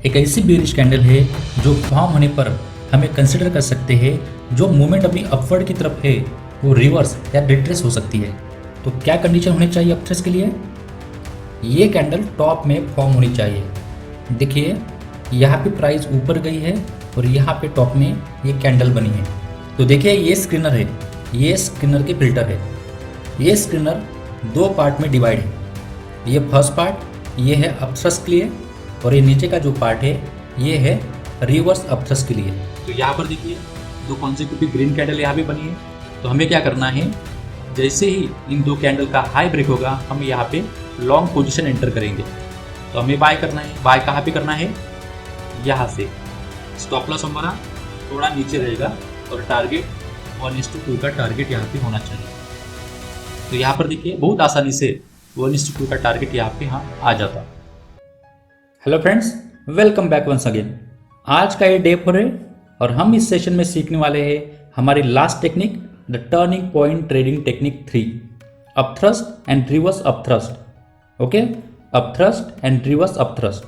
एक ऐसी bearish candle है जो फॉर्म होने पर हमें कंसिडर कर सकते हैं जो मूवमेंट अभी अपवर्ड की तरफ है वो रिवर्स या रिट्रेस हो सकती है। तो क्या कंडीशन होनी चाहिए अपथ्रस के लिए? ये कैंडल टॉप में फॉर्म होनी चाहिए। देखिए यहाँ पे प्राइस ऊपर गई है और यहाँ पे टॉप में ये कैंडल बनी है। तो देखिए ये स्क्रीनर है, ये स्क्रीनर के फिल्टर है। ये स्क्रीनर दो पार्ट में डिवाइड है। ये फर्स्ट पार्ट ये है अपथ्रस के लिए और ये नीचे का जो पार्ट है ये है रिवर्स अपथ्रस के लिए। तो यहाँ पर देखिए दो कॉन्सेक्यूटिव ग्रीन कैंडल यहाँ पे बनी है। तो हमें क्या करना है, जैसे ही इन दो कैंडल का हाई ब्रेक होगा हम यहाँ पे लॉन्ग पोजीशन एंटर करेंगे। तो हमें बाय करना है। बाय कहाँ पे करना है? यहाँ से। स्टॉप लॉस हमारा थोड़ा नीचे रहेगा और टारगेट 1:2 का टारगेट यहाँ पे होना चाहिए। तो यहाँ पर देखिए बहुत आसानी से 1:2 का टारगेट यहाँ पे आ जाता। Hello friends, welcome back once again. आज का ये डे 4 है और हम इस सेशन में सीखने वाले हैं हमारी last technique the turning point trading technique 3, upthrust and reverse upthrust. Okay, upthrust and reverse upthrust.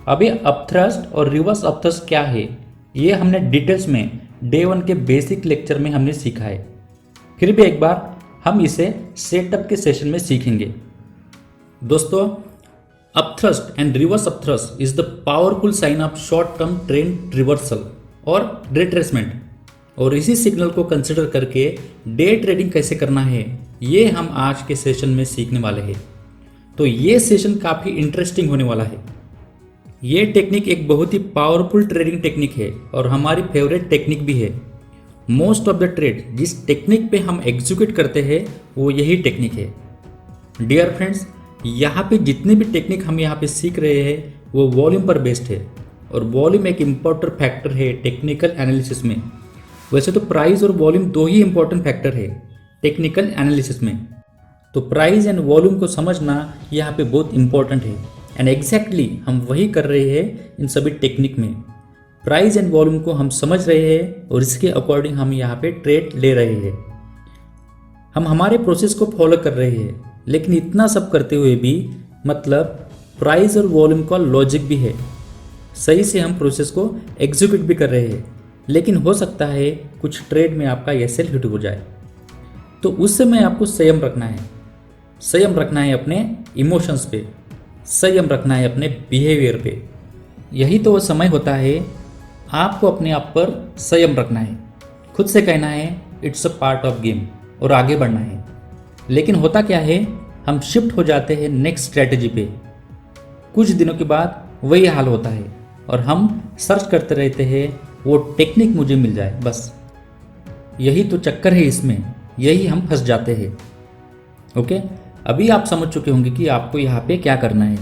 अभी अपथ्रस्ट और रिवर्स अपथ्रस्ट क्या है ये हमने डिटेल्स में डे 1 के बेसिक लेक्चर में हमने सीखा है। फिर भी एक बार हम इसे सेटअप के सेशन में सीखेंगे। दोस्तों, upthrust and reverse upthrust is the powerful sign of short term trend reversal और रिट्रेसमेंट। और इसी सिग्नल को कंसिडर करके डे ट्रेडिंग कैसे करना है ये हम आज के सेशन में सीखने वाले हैं। तो ये सेशन काफ़ी इंटरेस्टिंग होने वाला है। ये टेक्निक एक बहुत ही पावरफुल ट्रेडिंग टेक्निक है और हमारी फेवरेट टेक्निक भी है। मोस्ट ऑफ द ट्रेड जिस टेक्निक पे हम एग्जीक्यूट करते हैं वो यही टेक्निक है। डियर फ्रेंड्स, यहाँ पे जितने भी टेक्निक हम यहाँ पे सीख रहे हैं वो वॉल्यूम पर बेस्ड है और वॉल्यूम एक इम्पोर्टेंट फैक्टर है टेक्निकल एनालिसिस में। वैसे तो प्राइस और वॉल्यूम दो ही इम्पोर्टेंट फैक्टर है टेक्निकल एनालिसिस में। तो प्राइस एंड वॉल्यूम को समझना यहाँ पे बहुत इंपॉर्टेंट है एंड एग्जैक्टली हम वही कर रहे हैं इन सभी टेक्निक में। प्राइस एंड वॉल्यूम को हम समझ रहे हैं और इसके अकॉर्डिंग हम यहाँ पे ट्रेड ले रहे हैं। हम हमारे प्रोसेस को फॉलो कर रहे हैं, लेकिन इतना सब करते हुए भी मतलब प्राइस और वॉल्यूम का लॉजिक भी है। सही से हम प्रोसेस को एग्जीक्यूट भी कर रहे हैं, लेकिन हो सकता है कुछ ट्रेड में आपका ये सेल हिट हो जाए। तो उस समय आपको संयम रखना है। संयम रखना है अपने इमोशंस पे, संयम रखना है अपने बिहेवियर पे। यही तो वो समय होता है आपको अपने आप पर संयम रखना है, खुद से कहना है it's a part of game और आगे बढ़ना है। लेकिन होता क्या है, हम शिफ्ट हो जाते हैं नेक्स्ट स्ट्रेटजी पे। कुछ दिनों के बाद वही हाल होता है और हम सर्च करते रहते हैं वो टेक्निक मुझे मिल जाए बस। यही तो चक्कर है इसमें, यही हम फंस जाते हैं। ओके, अभी आप समझ चुके होंगे कि आपको यहाँ पे क्या करना है।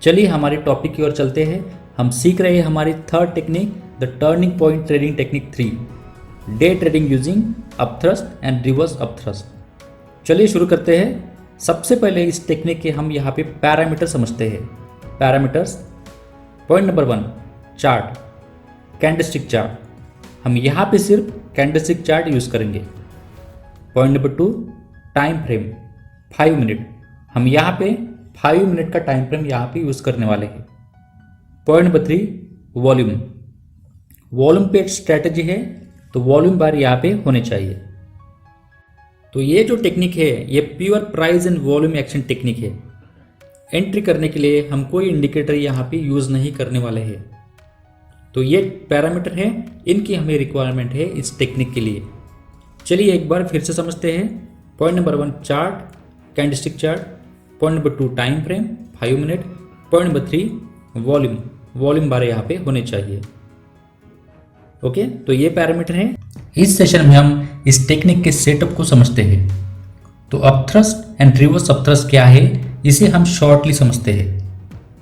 चलिए हमारे टॉपिक की ओर चलते हैं। हम सीख रहे हैं हमारी third technique the turning point trading technique 3, day trading using upthrust and reverse upthrust. चलिए शुरू करते हैं। सबसे पहले इस टेक्निक के हम यहाँ पे पैरामीटर समझते हैं। Parameters, point number 1 chart, candlestick chart. हम यहाँ पे सिर्फ कैंडलस्टिक चार्ट यूज़ करेंगे। Point number 2 time frame 5 minute. हम यहाँ पे 5 मिनट का टाइम फ्रेम यहाँ पे यूज़ करने वाले हैं। Point number 3 volume. वॉल्यूम पे स्ट्रैटेजी है तो वॉल्यूम बार यहाँ पे होने चाहिए। तो ये जो टेक्निक है ये pure price and volume action technique है। एंट्री करने के लिए हम कोई इंडिकेटर यहाँ पे यूज़ नहीं करने वाले हैं। तो ये पैरामीटर है, इनकी हमें रिक्वायरमेंट है इस टेक्निक के लिए। चलिए एक बार फिर से समझते हैं। Point number 1 chart, candlestick chart. Point number 2 time frame 5 minute. Point number 3 volume, volume bar यहाँ पे होने चाहिए। ओके, तो ये पैरामीटर है। इस सेशन में हम इस टेक्निक के सेटअप को समझते हैं। तो अपथ्रस्ट एंड रिवर्स अपथ्रस्ट क्या है इसे हम शॉर्टली समझते हैं।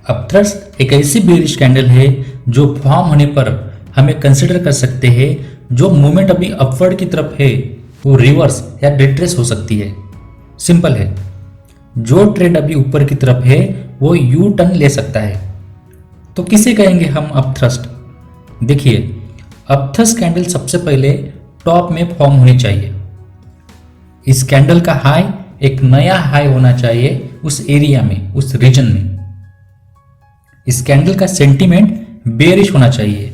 अपथ्रस्ट एक ऐसी बेयरिश कैंडल है जो फॉर्म होने पर हमें कंसिडर कर सकते हैं जो मूवमेंट अभी अपवर्ड की तरफ है वो रिवर्स या रिट्रेस हो सकती है। सिंपल है, जो ट्रेड अभी ऊपर की तरफ है वो यू टर्न ले सकता है। तो किसे कहेंगे हम अपथ्रस्ट? देखिए, अपथ्रस्ट कैंडल सबसे पहले टॉप में फॉर्म होनी चाहिए। इस कैंडल का हाई एक नया हाई होना चाहिए उस एरिया में, उस रीजन में। इस कैंडल का सेंटीमेंट बेयरिश होना चाहिए।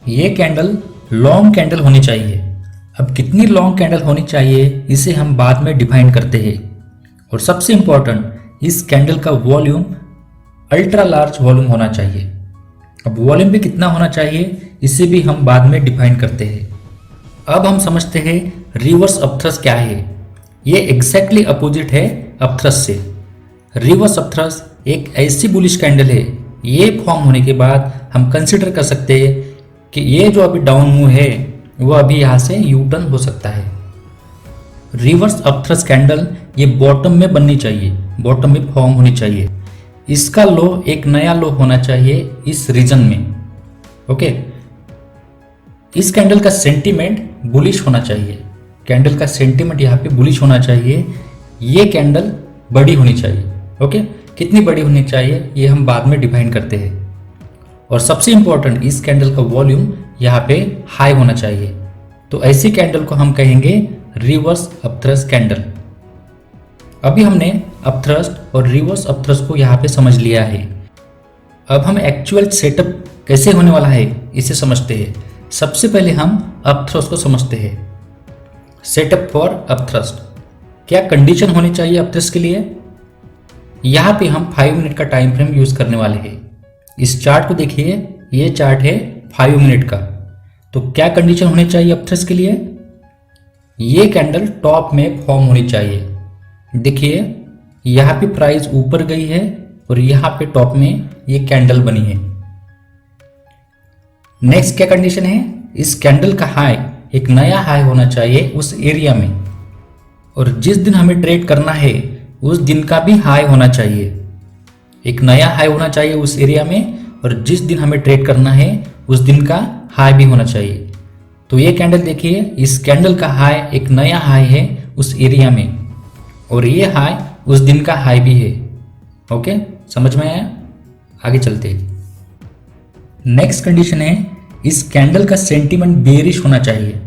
ये कैंडल लॉन्ग कैंडल होनी चाहिए। अब कितनी लॉन्ग कैंडल होनी चाहिए इसे हम बाद में डिफाइन करते हैं। और सबसे इंपॉर्टेंट, इस कैंडल का वॉल्यूम अल्ट्रा लार्ज वॉल्यूम होना चाहिए। अब वॉल्यूम भी कितना होना चाहिए इसे भी हम बाद में डिफाइन करते हैं। अब हम समझते हैं रिवर्स अपथ्रस्ट क्या है। ये एग्जैक्टली अपोजिट है अपथ्रस्ट से। रिवर्स अपथ्रस्ट एक ऐसी बुलिश कैंडल है, ये फॉर्म होने के बाद हम कंसिडर कर सकते हैं कि ये जो अभी डाउन मूव है वो अभी यहाँ से यू टर्न हो सकता है। रिवर्स अपथ्रस्ट कैंडल ये बॉटम में बननी चाहिए, बॉटम में फॉर्म होनी चाहिए। इसका लो एक नया लो होना चाहिए इस रीजन में। ओके, इस कैंडल का सेंटीमेंट बुलिश होना चाहिए। कैंडल का सेंटीमेंट यहाँ पे बुलिश होना चाहिए। ये कैंडल बड़ी होनी चाहिए। ओके, कितनी बड़ी होनी चाहिए ये हम बाद में डिफाइन करते हैं। और सबसे इंपॉर्टेंट, इस कैंडल का वॉल्यूम यहाँ पे हाई होना चाहिए। तो ऐसी कैंडल को हम कहेंगे रिवर्स अपथ्रस्ट कैंडल। अभी हमने अपथ्रस्ट और रिवर्स अपथ्रस्ट को यहाँ पे समझ लिया है। अब हम एक्चुअल सेटअप कैसे होने वाला है इसे समझते हैं। सबसे पहले हम अपथ्रस्ट को समझते हैं। सेटअप फॉर अपथ्रस्ट, क्या कंडीशन होनी चाहिए अपथ्रस्ट के लिए। यहाँ पे हम 5 मिनट का टाइम फ्रेम यूज करने वाले हैं। इस चार्ट को देखिए, ये चार्ट है 5 मिनट का। तो क्या कंडीशन होनी चाहिए अपथ्रस्ट के लिए। ये कैंडल टॉप में फॉर्म होनी चाहिए। देखिए यहाँ पे प्राइस ऊपर गई है और यहाँ पे टॉप में ये कैंडल बनी है। नेक्स्ट क्या कंडीशन है, इस कैंडल का हाई एक नया हाई होना चाहिए उस एरिया में। और जिस दिन हमें ट्रेड करना है उस दिन का भी हाई होना चाहिए। एक नया हाई होना चाहिए उस एरिया में और जिस दिन हमें ट्रेड करना है उस दिन का हाई भी होना चाहिए। तो ये कैंडल देखिए, इस कैंडल का हाई एक नया हाई है उस एरिया में और ये हाई उस दिन का हाई भी है। ओके, समझ में आया। आगे चलते हैं। नेक्स्ट कंडीशन है, इस कैंडल का सेंटीमेंट बेयरिश होना चाहिए।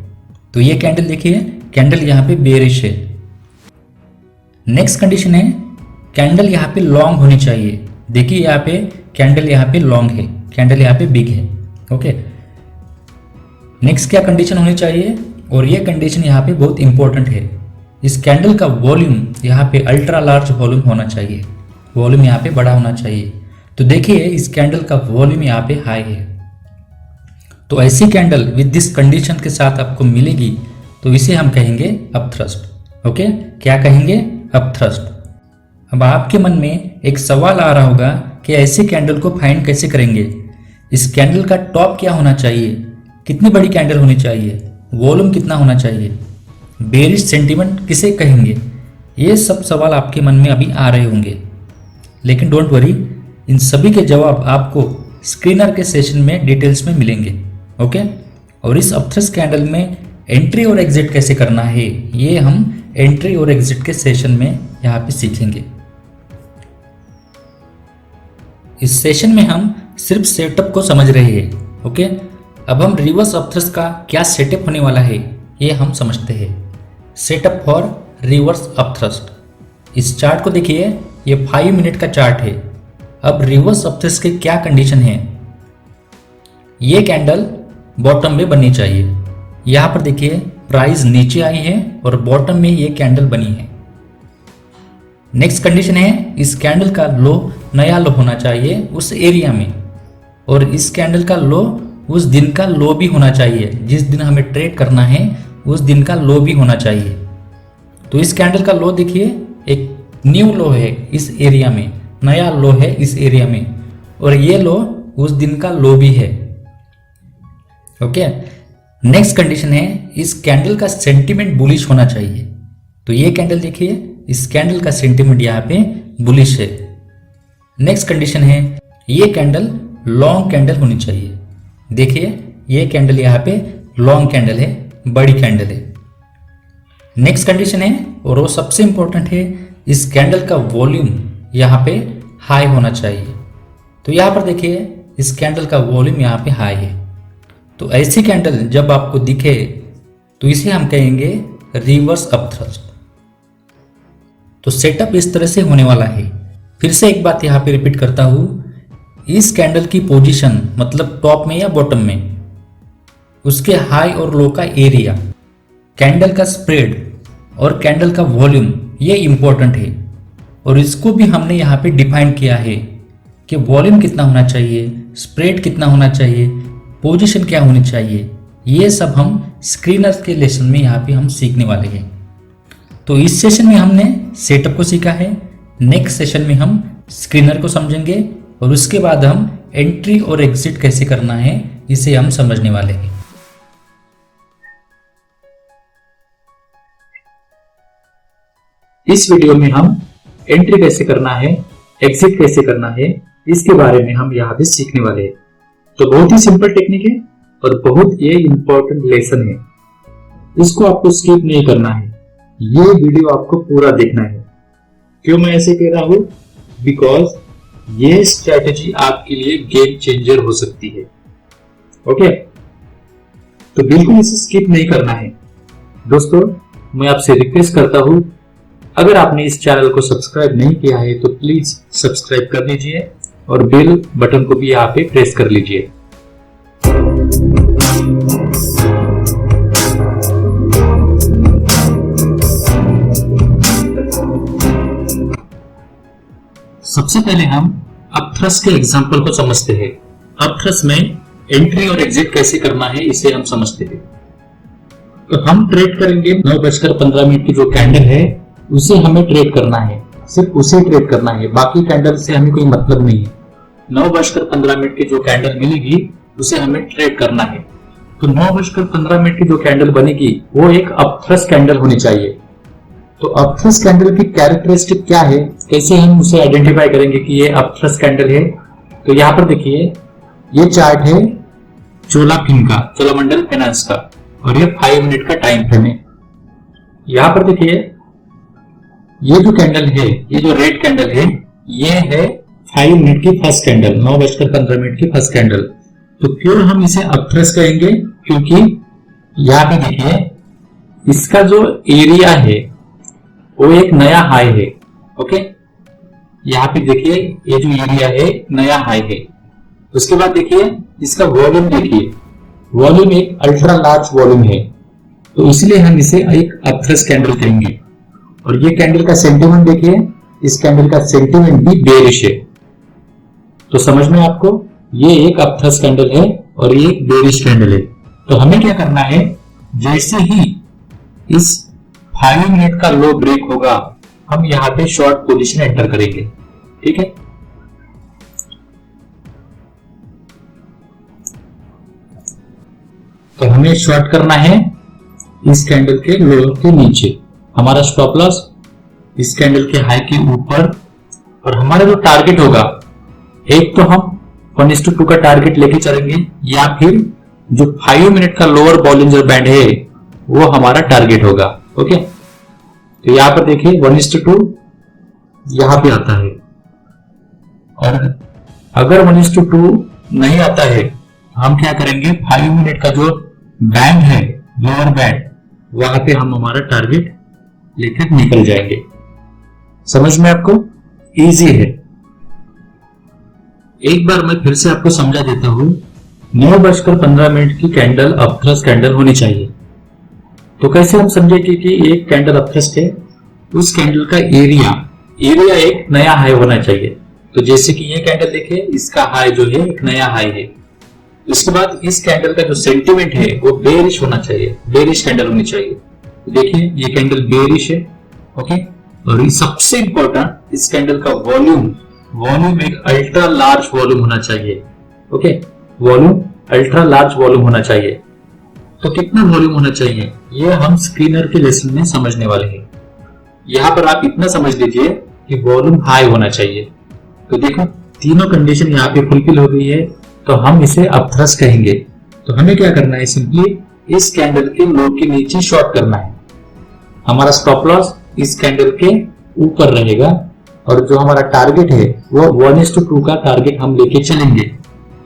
तो ये कैंडल देखिए, कैंडल यहाँ पे बेयरिश है। नेक्स्ट कंडीशन है, कैंडल यहाँ पे लॉन्ग होनी चाहिए। देखिए यहाँ पे कैंडल यहाँ पे लॉन्ग है, कैंडल यहाँ पे बिग है। ओके, नेक्स्ट क्या कंडीशन होनी चाहिए, और ये कंडीशन यहाँ पे बहुत इंपॉर्टेंट है। इस कैंडल का वॉल्यूम यहाँ पे अल्ट्रा लार्ज वॉल्यूम होना चाहिए। वॉल्यूम यहाँ पे बड़ा होना चाहिए। तो देखिए इस कैंडल का वॉल्यूम यहाँ पे हाई है। तो ऐसी कैंडल विद दिस कंडीशन के साथ आपको मिलेगी तो इसे हम कहेंगे अपथ्रस्ट। ओके, क्या कहेंगे, अपथ्रस्ट। अब आपके मन में एक सवाल आ रहा होगा कि ऐसी कैंडल को फाइंड कैसे करेंगे। इस कैंडल का टॉप क्या होना चाहिए, कितनी बड़ी कैंडल होनी चाहिए, वॉल्यूम कितना होना चाहिए, बेरिश सेंटीमेंट किसे कहेंगे, ये सब सवाल आपके मन में अभी आ रहे होंगे। लेकिन डोंट वरी, इन सभी के जवाब आपको स्क्रीनर के सेशन में डिटेल्स में मिलेंगे। ओके, और इस अपथ्रस्ट कैंडल में एंट्री और एग्जिट कैसे करना है ये हम एंट्री और एग्जिट के सेशन में यहाँ पे सीखेंगे। इस सेशन में हम सिर्फ सेटअप को समझ रहे हैं। ओके, अब हम रिवर्स अपथ्रस्ट का क्या सेटअप होने वाला है ये हम समझते हैं। Setup for reverse upthrust. इस चार्ट को देखिए, ये 5 मिनट का चार्ट है। अब रिवर्स अपथ्रस्ट के क्या कंडीशन है, ये कैंडल बॉटम में बननी चाहिए। यहाँ पर देखिए प्राइस नीचे आई है और बॉटम में ये कैंडल बनी है। नेक्स्ट कंडीशन है, इस कैंडल का लो नया लो होना चाहिए उस एरिया में, और इस कैंडल का लो उस दिन का लो भी होना चाहिए। जिस दिन हमें ट्रेड करना है उस दिन का लो भी होना चाहिए। तो इस कैंडल का लो देखिए, एक न्यू लो है इस एरिया में, नया लो है इस एरिया में, और ये लो उस दिन का लो भी है। ओके, नेक्स्ट कंडीशन है, इस कैंडल का सेंटीमेंट बुलिश होना चाहिए। तो ये कैंडल देखिए, इस कैंडल का सेंटीमेंट यहाँ पे बुलिश है। नेक्स्ट कंडीशन है, ये कैंडल लॉन्ग कैंडल होनी चाहिए। देखिए ये कैंडल यहाँ पे लॉन्ग कैंडल है, बड़ी कैंडल है। नेक्स्ट कंडीशन है, और वो सबसे इंपॉर्टेंट है, इस कैंडल का वॉल्यूम यहाँ पे हाई होना चाहिए। तो यहाँ पर देखिए इस कैंडल का वॉल्यूम यहाँ पे हाई है। तो ऐसी कैंडल जब आपको दिखे तो इसे हम कहेंगे रिवर्स अपथ्रस्ट। तो सेटअप इस तरह से होने वाला है। फिर से एक बात यहाँ पे रिपीट करता हूँ, इस कैंडल की पोजीशन मतलब टॉप में या बॉटम में, उसके हाई और लो का एरिया, कैंडल का स्प्रेड और कैंडल का वॉल्यूम, ये इंपॉर्टेंट है। और इसको भी हमने यहाँ पे डिफाइन किया है कि वॉल्यूम कितना होना चाहिए, स्प्रेड कितना होना चाहिए, पोजीशन क्या होनी चाहिए। ये सब हम स्क्रीनर के लेसन में यहाँ पे हम सीखने वाले हैं। तो इस सेशन में हमने सेटअप को सीखा है। नेक्स्ट सेशन में हम स्क्रीनर को समझेंगे और उसके बाद हम एंट्री और एग्जिट कैसे करना है इसे हम समझने वाले हैं। इस वीडियो में हम एंट्री कैसे करना है, एग्जिट कैसे करना है, इसके बारे में हम यहाँ पे सीखने वाले हैं। तो बहुत ही सिंपल टेक्निक है और बहुत ये इंपॉर्टेंट लेसन है। इसको आपको स्किप नहीं करना है, ये वीडियो आपको पूरा देखना है। क्यों मैं ऐसे कह रहा हूं? बिकॉज ये स्ट्रैटेजी आपके लिए गेम चेंजर हो सकती है। ओके, तो बिल्कुल इसे स्किप नहीं करना है। दोस्तों, मैं आपसे रिक्वेस्ट करता हूं, अगर आपने इस चैनल को सब्सक्राइब नहीं किया है तो प्लीज सब्सक्राइब कर लीजिए और बेल बटन को भी यहाँ पे प्रेस कर लीजिए। सबसे पहले हम अपथ्रस्ट के एग्जांपल को समझते हैं। अपथ्रस्ट में एंट्री और एग्जिट कैसे करना है इसे हम समझते हैं। तो हम ट्रेड करेंगे 9:15 की जो कैंडल है उसे हमें ट्रेड करना है, सिर्फ उसे ट्रेड करना है, बाकी कैंडल से हमें कोई मतलब नहीं है। 9:15 की जो कैंडल मिलेगी उसे हमें ट्रेड करना है। तो 9:15 की जो कैंडल बनेगी वो एक अपथ्रस्ट कैंडल होनी चाहिए। तो अपथ्रस्ट कैंडल की कैरेक्टरिस्टिक क्या है, कैसे हम उसे आइडेंटिफाई करेंगे कि ये अपथ्रस्ट कैंडल है? तो यहाँ पर देखिए, ये चार्ट है चोलामंडल फाइनेंस का और ये 5 मिनट का टाइम फ्रेम है। यहाँ पर देखिए, ये जो कैंडल है, ये जो रेड कैंडल है, ये है 5 मिनट की फर्स्ट कैंडल, 9:15 की फर्स्ट कैंडल। तो क्यों हम इसे अपथ्रस्ट कहेंगे? क्योंकि यहाँ पे देखिए, इसका जो एरिया है वो एक नया हाई है। ओके, यहाँ पे देखिए, ये जो एरिया है नया हाई है। उसके बाद देखिए, इसका वॉल्यूम देखिए, वॉल्यूम एक अल्ट्रा लार्ज वॉल्यूम है, तो इसलिए हम इसे एक अपथ्रस्ट कैंडल कहेंगे। और ये कैंडल का सेंटीमेंट देखिए, इस कैंडल का सेंटीमेंट भी बेरिश है। तो समझ में आपको, ये एक अपथ्रस्ट कैंडल है और ये एक बेरिश कैंडल है। तो हमें क्या करना है, जैसे ही इस 5 मिनट का लो ब्रेक होगा, हम यहाँ पे शॉर्ट पोजीशन एंटर करेंगे। ठीक है, तो हमें शॉर्ट करना है इस कैंडल के लो के नीचे। हमारा स्टॉप लॉस इस कैंडल के हाई के ऊपर, और हमारा जो टारगेट होगा, एक तो हम 1:2 का टारगेट लेके चलेंगे, या फिर जो 5 मिनट का लोअर बॉलिंजर बैंड है वो हमारा टारगेट होगा। ओके, तो यहां पर देखिए 1:2 यहां पे आता है, और अगर 1:2 नहीं आता है, हम क्या करेंगे, 5 मिनट का जो बैंड है, लोअर बैंड, वहां पे हम हमारा टारगेट लेकर निकल जाएंगे। समझ में आपको? इजी है। एक बार मैं फिर से आपको समझा देता हूं। 9:15 की कैंडल अपथ्रस्ट कैंडल होनी चाहिए। तो कैसे हम समझेंगे कि एक कैंडल अपथ्रस्ट है? उस कैंडल का एरिया एक नया हाई होना चाहिए। तो जैसे कि ये कैंडल देखिए, इसका हाई जो है एक नया हाई है। उसके बाद इस कैंडल का जो सेंटीमेंट है वो बेरिश होना चाहिए, बेरिश कैंडल होनी चाहिए। तो देखिए, ये कैंडल बेरिश है। ओके, और सबसे इंपॉर्टेंट, इस कैंडल का वॉल्यूम एक अल्ट्रा लार्ज वॉल्यूम होना चाहिए। Okay, volume ultra large volume होना चाहिए। तो कितना वॉल्यूम होना चाहिए, ये हम स्क्रीनर के लेसन में समझने वाले हैं। यहाँ पर आप इतना समझ लीजिए कि वॉल्यूम हाई होना चाहिए। तो देखो, तीनों कंडीशन यहाँ पे फुलफिल हो गई है, तो हम इसे अपथ्रस्ट कहेंगे। तो हमें क्या करना है, सिंपली इस कैंडल के लो के नीचे शॉर्ट करना है। हमारा स्टॉप लॉस इस कैंडल के ऊपर रहेगा, और जो हमारा टारगेट है वो 1:2 का टारगेट हम लेके चलेंगे।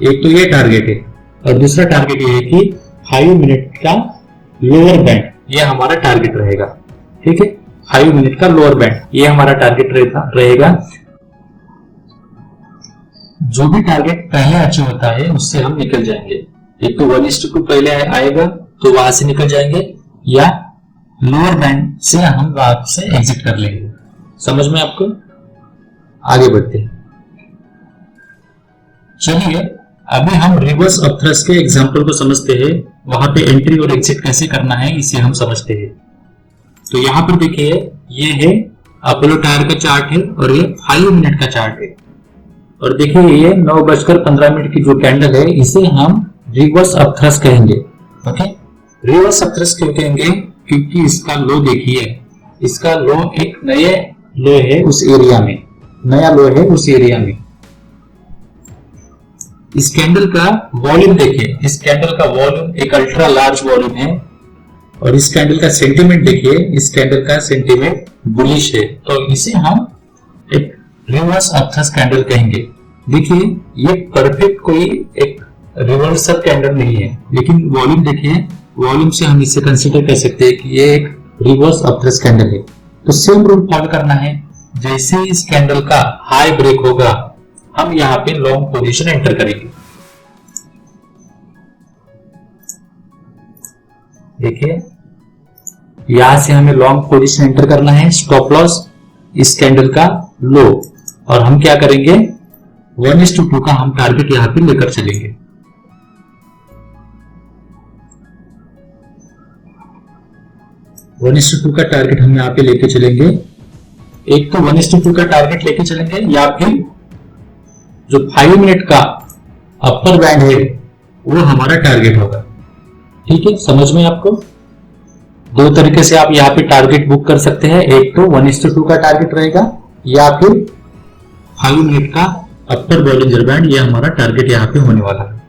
एक तो ये टारगेट है, और दूसरा टारगेट ये है कि 5 मिनट का लोअर बैंड, ये हमारा टारगेट रहेगा। ठीक है, 5 मिनट का लोअर बैंड, ये हमारा टारगेट रहेगा। जो भी टारगेट पहले अचीव होता है उससे हम निकल जाएंगे। एक तो 1:2 पहले आएगा तो वहां से निकल जाएंगे, या लोअर बैंड से हम वहां से एग्जिट कर लेंगे। समझ में आपको? आगे बढ़ते हैं। चलिए अभी हम रिवर्स अपथ्रस्ट के एग्जांपल को समझते हैं। वहां पे एंट्री और एग्जिट कैसे करना है इसे हम समझते हैं। तो यहाँ पर देखिए, ये है अपोलो टायर का चार्ट है और ये 5 मिनट का चार्ट है। और देखिए ये 9:15 की जो कैंडल है इसे हम रिवर्स अपथ्रस्ट कहेंगे। ओके, रिवर्स अपथ्रस्ट क्यों कहेंगे? क्योंकि इसका लो देखिए, इसका लो एक नए लो है उस एरिया में, नया लो है उस एरिया में। इस कैंडल का वॉल्यूम देखिए, इस कैंडल का वॉल्यूम एक अल्ट्रा लार्ज वॉल्यूम है। और इस कैंडल का सेंटीमेंट देखिए, इस कैंडल का सेंटीमेंट बुलिश है। तो इसे हम एक रिवर्स अपथ्रस्ट कैंडल कहेंगे। देखिए ये परफेक्ट कोई एक रिवर्सल कैंडल नहीं है, लेकिन वॉल्यूम देखिए, वॉल्यूम से हम इसे कंसीडर कर सकते हैं कि ये एक रिवर्स अपथ्रस्ट कैंडल है। तो सेम रूल फॉलो करना है। जैसे इस कैंडल का हाई ब्रेक होगा हम यहाँ पे लॉन्ग पोजीशन एंटर करेंगे। देखिए यहां से हमें लॉन्ग पोजीशन एंटर करना है। स्टॉप लॉस इस कैंडल का लो, और हम क्या करेंगे 1:2 का हम टारगेट यहां पे लेकर चलेंगे। वन 1:2 का टारगेट हम यहाँ पे लेके चलेंगे। एक तो 1:2 का टारगेट लेके चलेंगे, या फिर जो 5 मिनट का अपर बैंड है वो हमारा टारगेट होगा। ठीक है, समझ में आपको? दो तरीके से आप यहाँ पे टारगेट बुक कर सकते हैं। एक तो 1:2 का टारगेट रहेगा, या फिर 5 मिनट का अपर बॉलिंजर बैंड, ये हमारा टारगेट यहाँ पे होने वाला है।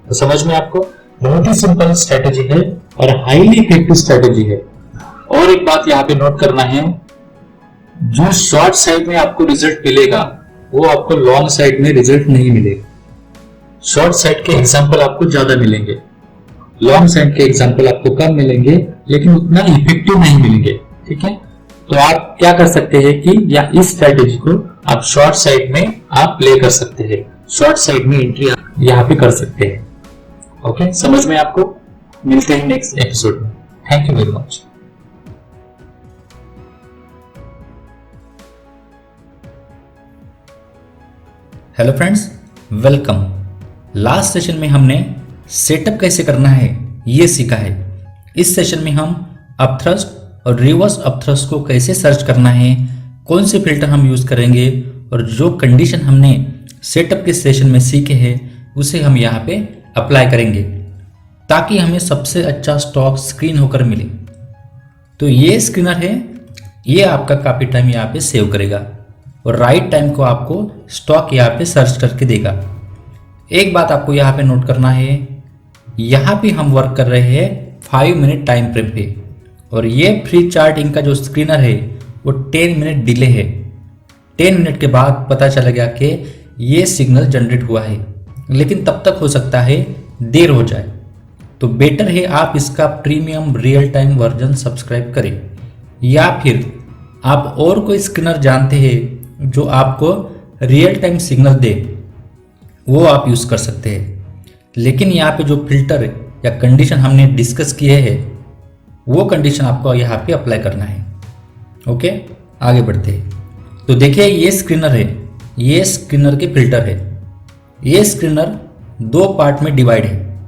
तो समझ में आपको? बहुत ही सिंपल स्ट्रेटेजी है और हाईली इफेक्टिव स्ट्रेटेजी है। और एक बात यहाँ पे नोट करना है, जो शॉर्ट साइड में आपको रिजल्ट मिलेगा वो आपको लॉन्ग साइड में रिजल्ट नहीं मिलेगा। शॉर्ट साइड के एग्जांपल आपको ज्यादा मिलेंगे, लॉन्ग साइड के एग्जांपल आपको कम मिलेंगे, लेकिन उतना इफेक्टिव नहीं मिलेंगे। ठीक है, तो आप क्या कर सकते हैं कि या इस स्ट्रेटेजी को आप शॉर्ट साइड में आप प्ले कर सकते हैं, शॉर्ट साइड में एंट्री आप यहाँ पे कर सकते हैं। ओके, समझ में आपको? मिलते हैं नेक्स्ट एपिसोड में। Thank you very much. Hello friends, welcome. Last session में हमने सेटअप कैसे करना है ये सीखा है। इस सेशन में हम अपथ्रस्ट और रिवर्स अपथ्रस्ट को कैसे सर्च करना है, कौन से फिल्टर हम यूज करेंगे, और जो कंडीशन हमने सेटअप के सेशन में सीखे हैं उसे हम यहाँ पे अप्लाई करेंगे, ताकि हमें सबसे अच्छा स्टॉक स्क्रीन होकर मिले। तो ये स्क्रीनर है, ये आपका काफी टाइम यहाँ पे सेव करेगा और राइट टाइम को आपको स्टॉक यहाँ पे सर्च करके देगा। एक बात आपको यहाँ पे नोट करना है, यहाँ पे हम वर्क कर रहे हैं 5 मिनट टाइम फ्रेम पे, और ये फ्री चार्टिंग का जो स्क्रीनर है वो 10 मिनट डिले है। 10 मिनट के बाद पता चला गया कि ये सिग्नल जनरेट हुआ है, लेकिन तब तक हो सकता है देर हो जाए। तो बेटर है आप इसका premium real time version subscribe करें, या फिर आप और कोई स्क्रीनर जानते हैं जो आपको रियल टाइम सिग्नल दे, वो आप यूज़ कर सकते हैं। लेकिन यहाँ पे जो फिल्टर या कंडीशन हमने डिस्कस किए हैं वो कंडीशन आपको यहाँ पे अप्लाई करना है। ओके, आगे बढ़ते हैं। तो देखिए ये स्क्रीनर है, ये स्क्रीनर के फिल्टर है। ये स्क्रीनर 2 पार्ट में डिवाइड है।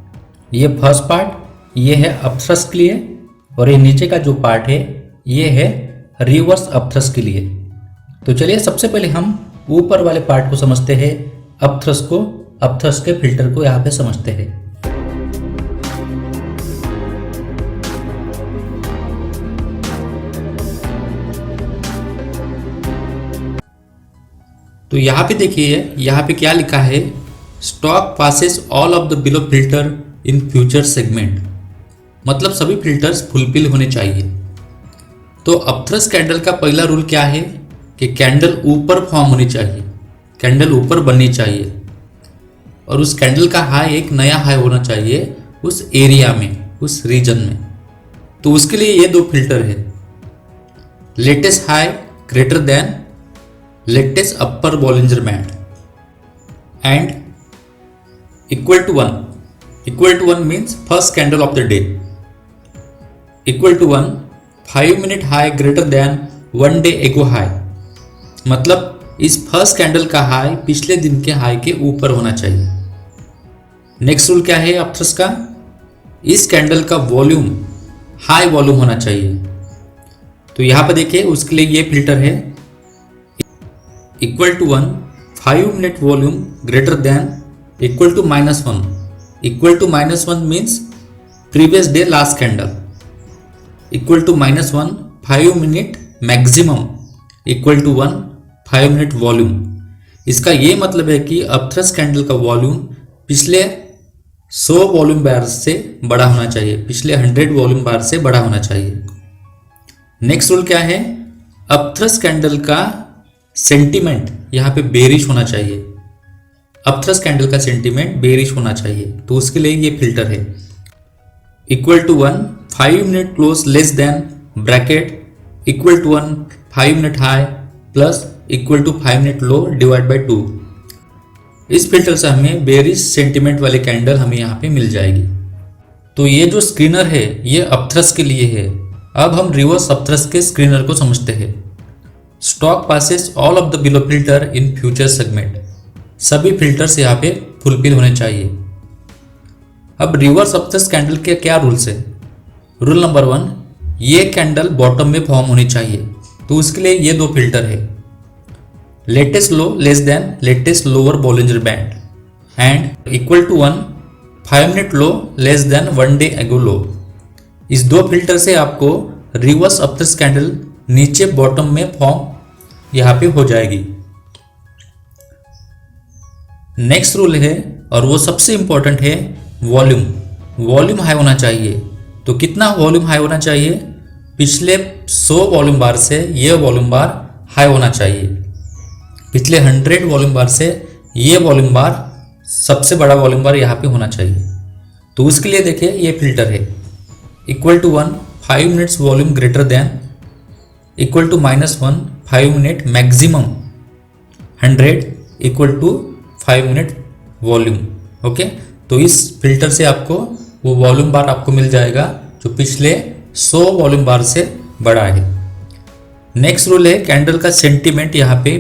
ये फर्स्ट पार्ट ये है अपथ्रस्ट के लिए, और ये नीचे का जो पार्ट है ये है रिवर्स अपथ्रस्ट के लिए। तो चलिए सबसे पहले हम ऊपर वाले पार्ट को समझते हैं, अपथ्रस्ट को, अपथ्रस्ट के फिल्टर को यहाँ पे समझते हैं। तो यहाँ पे देखिए, यहाँ पे क्या लिखा है, stock passes all of the below filter in future segment, मतलब सभी फिल्टर्स फुलफिल होने चाहिए। तो अपथ्रस्ट कैंडल का पहला रूल क्या है कि कैंडल ऊपर फॉर्म होनी चाहिए, कैंडल ऊपर बननी चाहिए, और उस कैंडल का हाई एक नया हाई होना चाहिए उस एरिया में, उस रीजन में। तो उसके लिए ये 2 फिल्टर है, latest high greater than latest upper Bollinger band. and equal to 1. Equal to 1 means first candle of the day. Equal to 1 5-minute high greater than 1 day ago high. मतलब इस फर्स्ट कैंडल का high पिछले दिन के high के ऊपर होना चाहिए. नेक्स्ट रूल क्या है अपथ्रस का? इस कैंडल का वॉल्यूम हाई वॉल्यूम होना चाहिए. तो यहां पर देखिए उसके लिए ये फिल्टर है. Equal to 1 5-minute volume greater than equal to -1. Equal to -1 means previous day last candle. Equal to -1 5-minute maximum equal to 1 5-minute volume. इसका ये मतलब है कि अपथ्रस कैंडल का वॉल्यूम पिछले 100 वॉल्यूम बार से बड़ा होना चाहिए, पिछले 100 वॉल्यूम बार से बड़ा होना चाहिए. नेक्स्ट रूल क्या है? अपथ्रस कैंडल का सेंटीमेंट यहाँ पे बेरिश होना चाहिए. अपथ्रस कैंडल का सेंटीमेंट बेरिश होना चाहिए, तो उसके लिए ये फिल्टर है. Equal to 1 5-minute close less than bracket equal to 1 5-minute high plus equal to 5-minute low divide by 2. इस फिल्टर से हमें बेरिश सेंटीमेंट वाली कैंडल हमें यहाँ पे मिल जाएगी. तो ये जो स्क्रीनर है ये अपथ्रस के लिए है. अब हम रिवर्स अपथ्रस के स्क्रीनर को समझते हैं. Stock passes all of the below filter in future segment. सभी फिल्टर्स यहाँ पे फुलफिल होने चाहिए. अब रिवर्स अपथ्रस कैंडल के क्या रूल्स है? रूल नंबर 1, ये कैंडल बॉटम में फॉर्म होनी चाहिए, तो उसके लिए ये दो फिल्टर है. Latest low less than latest lower Bollinger band and equal to 1 5-minute low less than 1 day ago low. इस दो फिल्टर से आपको रिवर्स अपथ्रस कैंडल नीचे बॉटम में फॉर्म यहाँ पे हो जाएगी. नेक्स्ट रूल है और वो सबसे इंपॉर्टेंट है वॉल्यूम. वॉल्यूम हाई होना चाहिए. तो कितना वॉल्यूम हाई होना चाहिए? पिछले 100 वॉल्यूम बार से ये वॉल्यूम बार हाई होना चाहिए. पिछले 100 वॉल्यूम बार से ये वॉल्यूम बार सबसे बड़ा वॉल्यूम बार यहाँ पे होना चाहिए. तो उसके लिए देखिए ये फिल्टर है. Equal to 1 5 minutes volume greater than equal to -1 5-minute maximum 100 equal to 5-minute volume. Okay, तो इस फिल्टर से आपको वो वॉल्यूम बार आपको मिल जाएगा जो पिछले 100 वॉल्यूम बार से बड़ा है. नेक्स्ट रूल है कैंडल का सेंटीमेंट यहाँ पे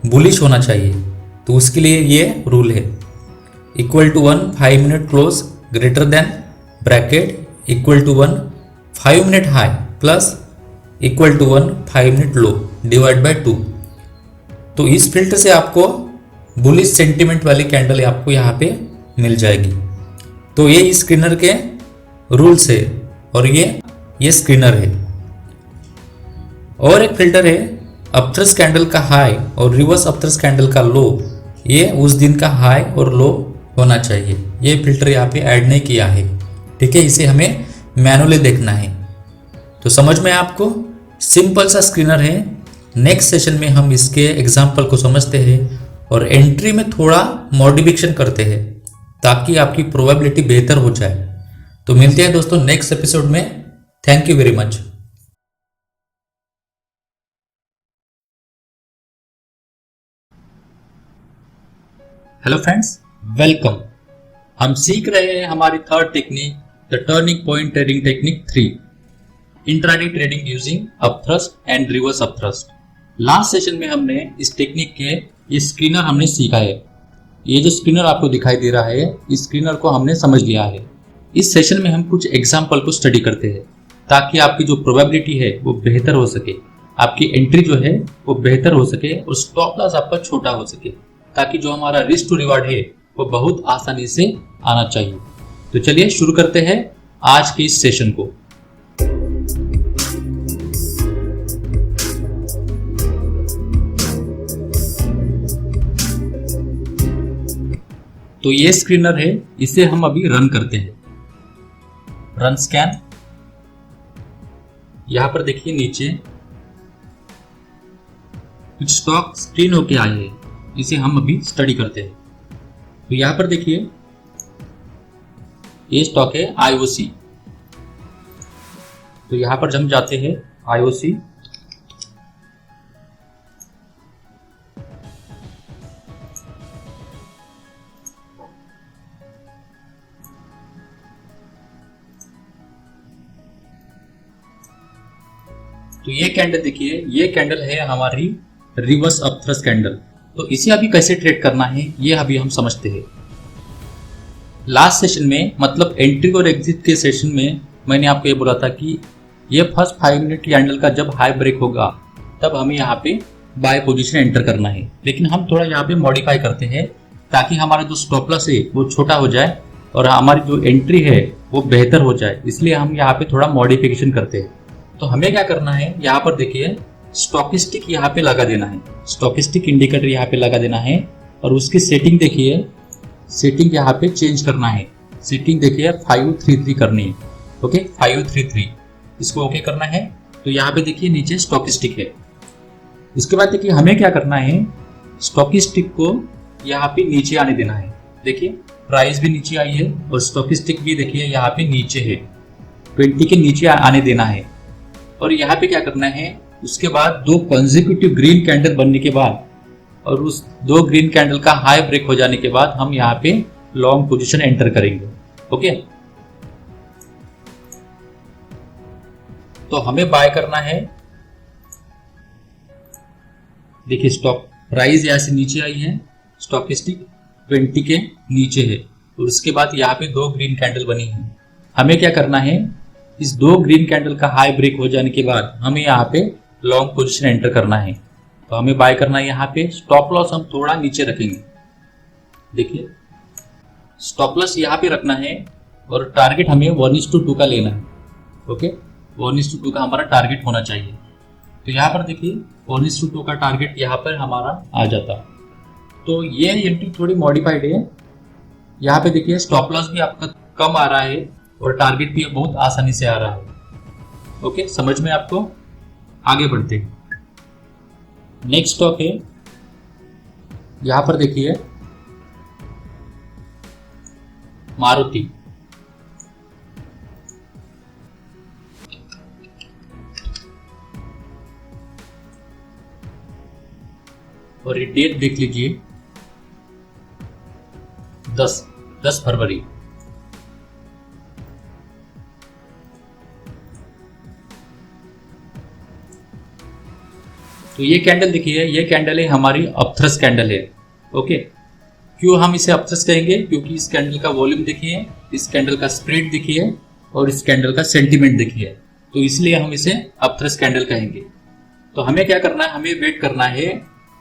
बुलिश होना चाहिए, तो उसके लिए ये रूल है. Equal to 1 5-minute close greater than bracket equal to 1 5-minute high plus equal to 1 5-minute low divide by 2. तो इस फिल्टर से आपको बुलिश सेंटीमेंट वाली कैंडल आपको यहाँ पे मिल जाएगी. तो ये स्क्रीनर के रूल्स है और ये स्क्रीनर है. और एक फिल्टर है अपथ्रस कैंडल का हाई और रिवर्स अपथ्रस कैंडल का लो. ये उस दिन का हाई और लो होना चाहिए. ये फिल्टर यहाँ पे ऐड नहीं किया है, ठीक है. इसे हमें मैनुअली देखना है. तो समझ में आपको सिंपल सा स्क्रीनर है. नेक्स्ट सेशन में हम इसके एग्जाम्पल को समझते हैं और एंट्री में थोड़ा मॉडिफिकेशन करते हैं ताकि आपकी प्रोबेबिलिटी बेहतर हो जाए. तो मिलते हैं दोस्तों नेक्स्ट एपिसोड में. Thank you very much. Hello friends, welcome. हम सीख रहे हैं हमारी third technique, the turning point trading technique 3, intraday trading using upthrust and reverse upthrust. Last session में हमने इस टेक्निक के ये स्क्रीनर हमने सीखा है. ये जो स्क्रीनर आपको दिखाई दे रहा है, इस स्क्रीनर को हमने समझ लिया है. इस सेशन में हम कुछ एग्जाम्पल को स्टडी करते हैं ताकि आपकी जो प्रोबेबिलिटी है वो बेहतर हो सके, आपकी एंट्री जो है वो बेहतर हो सके और स्टॉप लॉस आपका छोटा हो सके, ताकि जो हमारा रिस्क टू रिवार्ड है वो बहुत आसानी से आना चाहिए. तो चलिए शुरू करते हैं आज के इस सेशन को. तो ये स्क्रीनर है, इसे हम अभी रन करते हैं. Run scan. यहां पर देखिए नीचे कुछ स्टॉक स्क्रीन होके आए हैं, इसे हम अभी स्टडी करते हैं. तो यहां पर देखिए ये स्टॉक है IOC. तो यहां पर हम जाते हैं IOC. तो ये कैंडल देखिए, ये कैंडल है हमारी रिवर्स अपथ्रस्ट कैंडल। तो इसे अभी कैसे ट्रेड करना है ये अभी हम समझते हैं। लास्ट सेशन में, मतलब एंट्री और एग्जिट के सेशन में, मैंने आपको ये बोला था कि ये फर्स्ट 5 मिनट कैंडल का जब हाई ब्रेक होगा तब हमें यहाँ पे बाय पोजीशन एंटर करना है। लेकिन हम थोड़ा यहाँ पे मॉडिफाई करते हैं ताकि हमारा जो स्टॉप लॉस है वो छोटा हो जाए और हमारी जो एंट्री है वो बेहतर हो जाए, इसलिए हम यहाँ पे थोड़ा मॉडिफिकेशन करते हैं। तो हमें क्या करना है, यहाँ पर देखिए स्टॉकिस्टिक यहाँ पे लगा देना है, स्टॉकिस्टिक इंडिकेटर यहाँ पे लगा देना है और उसकी सेटिंग देखिए, सेटिंग यहाँ पे चेंज करना है। सेटिंग देखिए 533 करनी है। ओके 533 इसको ओके करना है। तो यहाँ पे देखिए नीचे स्टॉकिस्टिक है। इसके बाद देखिए हमें क्या करना है, स्टॉकिस्टिक को यहाँ पे नीचे आने देना है। देखिए प्राइस भी नीचे आई है और स्टॉकिस्टिक भी देखिए यहाँ पे नीचे है, 20 के नीचे आने देना है। और यहाँ पे क्या करना है, उसके बाद 2 कंसेक्यूटिव ग्रीन कैंडल बनने के बाद और उस 2 ग्रीन कैंडल का हाई ब्रेक हो जाने के बाद हम यहाँ पे लॉन्ग पोजीशन एंटर करेंगे। ओके, तो हमें बाय करना है। देखिए स्टॉक प्राइस यहाँ से नीचे आई है, स्टॉकिस्टिक 20 के नीचे है और उसके बाद यहाँ पे 2 ग्रीन कैंडल बनी है। हमें क्या करना है, इस 2 ग्रीन कैंडल का हाई ब्रेक हो जाने के बाद हमें यहाँ पे लॉन्ग पोजीशन एंटर करना है। तो हमें बाय करना है यहाँ पे। स्टॉप लॉस हम थोड़ा नीचे रखेंगे। देखिए स्टॉप लॉस यहाँ पे रखना है और टारगेट हमें 1:2 का लेना है। ओके 1:2 का हमारा टारगेट होना चाहिए। तो यहाँ पर देखिए 1:2 का टारगेट यहाँ पर हमारा आ जाता। तो ये एंट्री थोड़ी मॉडिफाइड है। यहाँ पे देखिए स्टॉप लॉस भी आपका कम आ रहा है और टारगेट भी बहुत आसानी से आ रहा है। ओके समझ में आपको? आगे बढ़ते हैं। नेक्स्ट स्टॉक है, यहाँ पर देखिए मारुति। और ये डेट देख लीजिए 10 फरवरी। तो ये कैंडल देखिए, ये कैंडल है हमारी अपथ्रस्ट कैंडल है। ओके, क्यों हम इसे अपथ्रस्ट कहेंगे? क्योंकि इस कैंडल का वॉल्यूम देखिए, इस कैंडल का स्प्रेड देखिए और इस कैंडल का सेंटीमेंट देखिए, तो इसलिए हम इसे अपथ्रस्ट कैंडल कहेंगे। तो हमें क्या करना है, हमें वेट करना है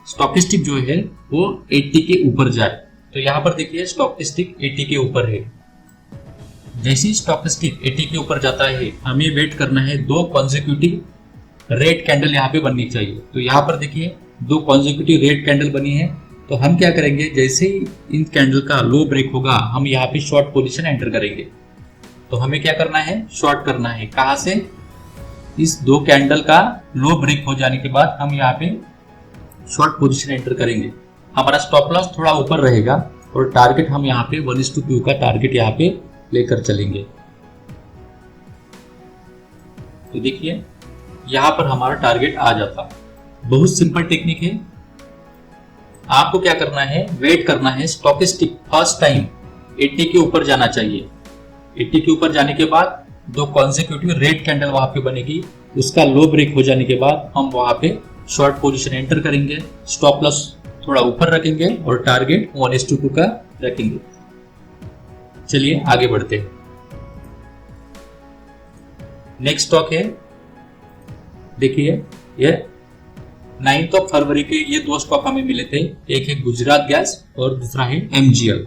स्टॉकिस्टिक जो है वो 80 के ऊपर जाए। तो यहाँ पर देखिए स्टॉकिस्टिक 80 के ऊपर है। जैसे ही स्टॉकिस्टिक 80 के ऊपर जाता है हमें वेट करना है 2 कॉन्सेक्यूटिव रेड कैंडल यहाँ पे बननी चाहिए। तो यहाँ पर देखिए 2 कॉन्सेक्यूटिव रेड कैंडल बनी है। तो हम क्या करेंगे, जैसे ही इन कैंडल का लो ब्रेक होगा हम यहाँ पे शॉर्ट पोजीशन एंटर करेंगे। तो हमें क्या करना है, शॉर्ट करना है। कहाँ से? इस 2 कैंडल का लो ब्रेक हो जाने के बाद हम यहाँ पे शॉर्ट पोजीशन एंटर करेंगे। हमारा स्टॉप लॉस थोड़ा ऊपर रहेगा और टारगेट हम यहाँ पे 1:2 का टारगेट यहाँ पे लेकर चलेंगे। तो देखिए यहाँ पर हमारा टारगेट आ जाता। बहुत सिंपल टेक्निक है। आपको क्या करना है, वेट करना है। स्टॉकिस्टिक फर्स्ट टाइम 80 के ऊपर जाना चाहिए। 80 के ऊपर जाने के बाद 2 कॉन्सेक्यूटिव रेड कैंडल वहां पे बनेगी। उसका लो ब्रेक हो जाने के बाद हम वहां पे शॉर्ट पोजीशन एंटर करेंगे। स्टॉप लॉस थोड़ा ऊपर रखेंगे और टारगेट 1:2 का रखेंगे। चलिए आगे बढ़ते हैं। नेक्स्ट स्टॉक है, देखिए ये 9 फरवरी के ये 2 स्टॉक हमें मिले थे। एक है गुजरात गैस और दूसरा है MGL।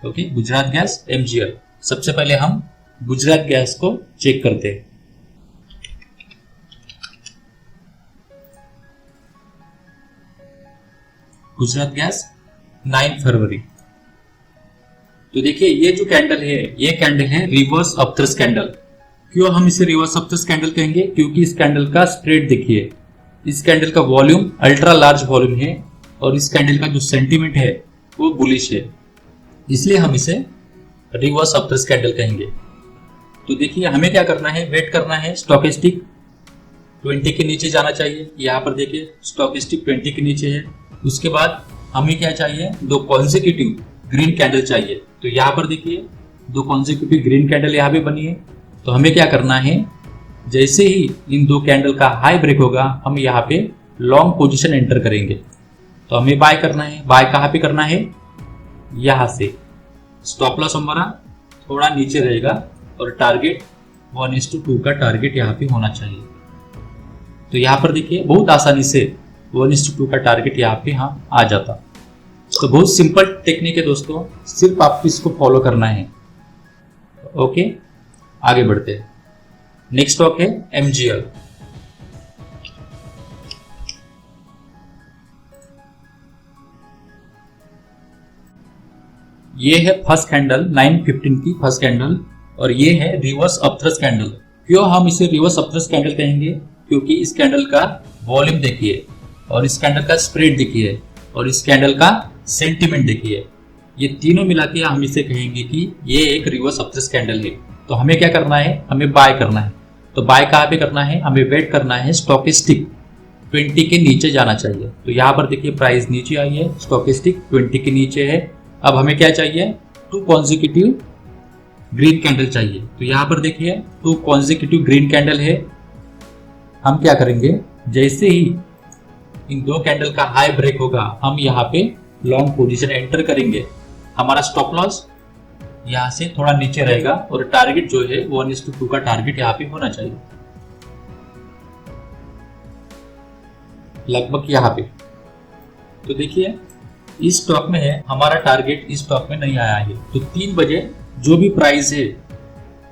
Okay, Gujarat gas, MGL। सबसे पहले हम गुजरात गैस को चेक करते हैं। गुजरात गैस 9 फरवरी। तो देखिए ये जो कैंडल है, ये कैंडल है रिवर्स अपथ्रस्ट कैंडल। क्यों हम इसे रिवर्स अपथ्रस्ट कैंडल कहेंगे? क्योंकि इस कैंडल का स्प्रेड देखिए, इस कैंडल का वॉल्यूम अल्ट्रा लार्ज वॉल्यूम है और इस कैंडल का जो सेंटीमेंट है वो बुलिश है, इसलिए हम इसे रिवर्स अपथ्रस्ट कैंडल कहेंगे। तो देखिए हमें क्या करना है, वेट करना है। स्टॉकिस्टिक 20 के नीचे जाना चाहिए। यहाँ पर देखिए स्टॉकिस्टिक 20 के नीचे है। उसके बाद हमें क्या चाहिए, 2 कॉन्सेक्यूटिव ग्रीन कैंडल चाहिए। तो यहाँ पर देखिए 2 कॉन्सेक्यूटिव ग्रीन कैंडल यहाँ पे बनी है। तो हमें क्या करना है, जैसे ही इन दो कैंडल का हाई ब्रेक होगा हम यहाँ पे लॉन्ग पोजीशन एंटर करेंगे। तो हमें बाय करना है। बाय कहाँ पे करना है? यहाँ से। स्टॉप लॉस हमारा थोड़ा नीचे रहेगा और टारगेट 1:2 का टारगेट यहाँ पे होना चाहिए। तो यहाँ पर देखिए बहुत आसानी से 1:2 का टारगेट यहाँ पे आ जाता। तो बहुत सिंपल टेक्निक है दोस्तों, सिर्फ आपको इसको फॉलो करना है। ओके, आगे बढ़ते हैं। नेक्स्ट स्टॉक है MGL। ये है फर्स्ट कैंडल 9:15 की फर्स्ट कैंडल और ये है रिवर्स अपथ्रस्ट कैंडल। क्यों हम इसे रिवर्स अपथ्रस्ट कैंडल कहेंगे? क्योंकि इस कैंडल का वॉल्यूम देखिए और इस कैंडल का स्प्रेड देखिए और इस कैंडल का सेंटीमेंट देखिए, ये तीनों मिला के हम इसे कहेंगे कि ये एक रिवर्स अपथ्रस्ट कैंडल है। तो हमें क्या करना है? हमें बाय करना है। तो बाय कहाँ पे करना है? हमें वेट करना है स्टॉकेस्टिक 20 के नीचे जाना चाहिए। तो यहाँ पर देखिए प्राइस नीचे आई है, स्टॉकेस्टिक 20 के नीचे है। अब हमें क्या चाहिए? 2 कॉन्जिक्यूटिव ग्रीन कैंडल चाहिए। तो यहाँ पर देखिए 2 कॉन्जिक्यूटिव ग्रीन कैंडल है। हम क्या करेंगे? जैसे ही इन दो कैंडल का हाई ब्रेक होगा हम यहाँ पे लॉन्ग पोजीशन एंटर करेंगे। हमारा स्टॉप लॉस यहाँ से थोड़ा नीचे रहेगा और टारगेट जो है 1:2 का टारगेट यहाँ पे होना चाहिए, लगभग यहाँ पे। तो देखिए इस स्टॉक में है, हमारा टारगेट इस स्टॉक में नहीं आया है। तो 3 बजे जो भी प्राइस है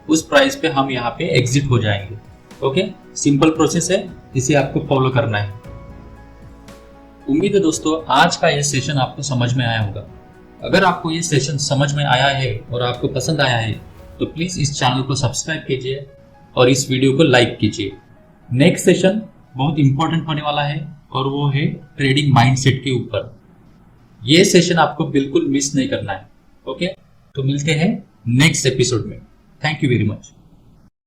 उस प्राइस पे हम यहाँ पे एग्जिट हो जाएंगे। ओके, सिंपल प्रोसेस है, इसे आपको फॉलो करना है। उम्मीद है दोस्तों आज का ये सेशन आपको समझ में आया होगा। अगर आपको ये सेशन समझ में आया है और आपको पसंद आया है तो प्लीज इस चैनल को सब्सक्राइब कीजिए और इस वीडियो को लाइक कीजिए। नेक्स्ट सेशन बहुत इंपॉर्टेंट होने वाला है और वो है ट्रेडिंग माइंडसेट के ऊपर। ये सेशन आपको बिल्कुल मिस नहीं करना है। ओके, तो मिलते हैं नेक्स्ट एपिसोड में। Thank you very much.